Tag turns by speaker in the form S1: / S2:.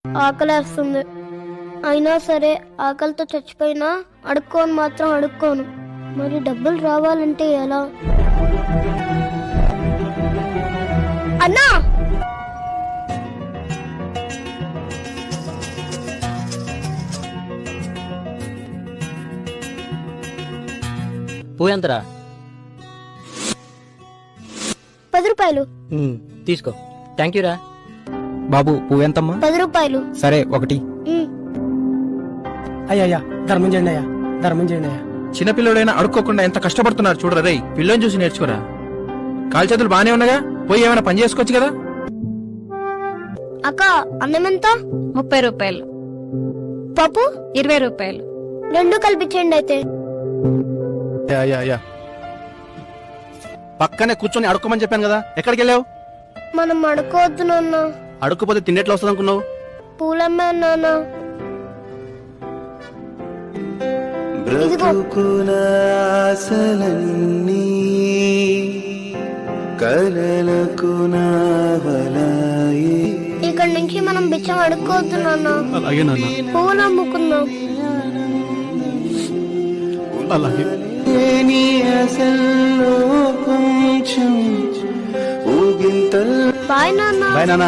S1: ఆకలేస్తుంది. అయినా సరే ఆకలితో చచ్చిపోయినా అడుక్కోను మాత్రం అడుక్కోను. మరి డబ్బులు రావాలంటే ఎలా? అన్నా,
S2: పువ్వు ఎంతరా?
S1: 10 రూపాయలు.
S2: తీసుకో. థ్యాంక్ యూ రా.
S3: బాబు పువ్వు ఎంతమ్మా?
S1: 10 రూపాయలు.
S3: సరే ఒకటి.
S4: అయ్యా ధర్మం చేయండి అయ్యా, ధర్మం చేయండి అయ్యా.
S5: చిన్నపిల్లడైనా అడుక్కోకుండా ఎంత కష్టపడుతున్నారు చూడరా రేయ్. పిల్లని చూసి నేర్చుకోరా. కాలు చేతులు బానే ఉన్నాగా, పోయి ఏమైనా పని చేసుకోవచ్చు కదా.
S1: అక్క, అన్నం ఎంత?
S6: 30 రూపాయలు.
S1: పప్పు
S6: 20 రూపాయలు.
S1: 2 కల్పించండి అయితే.
S5: పక్కనే కూర్చొని అడుక్కోమని చెప్పాను కదా, ఎక్కడికి వెళ్ళావు?
S1: మనం అడుకోవద్దు నాన్న.
S5: అడుక్కోపోతే తిండెట్లా వస్తుంది అనుకున్నావు?
S1: పూలమ్మే నాన్న. ఇక్కడ నుంచి మనం బిచ్చం అడుక్కోవద్దు నాన్న.
S5: అలాగే నాన్న.
S1: పువ్వులు అమ్ముకుందాం.
S5: అలాగే.
S1: బాయ్ నాన్న.
S5: బాయ్ నాన్న.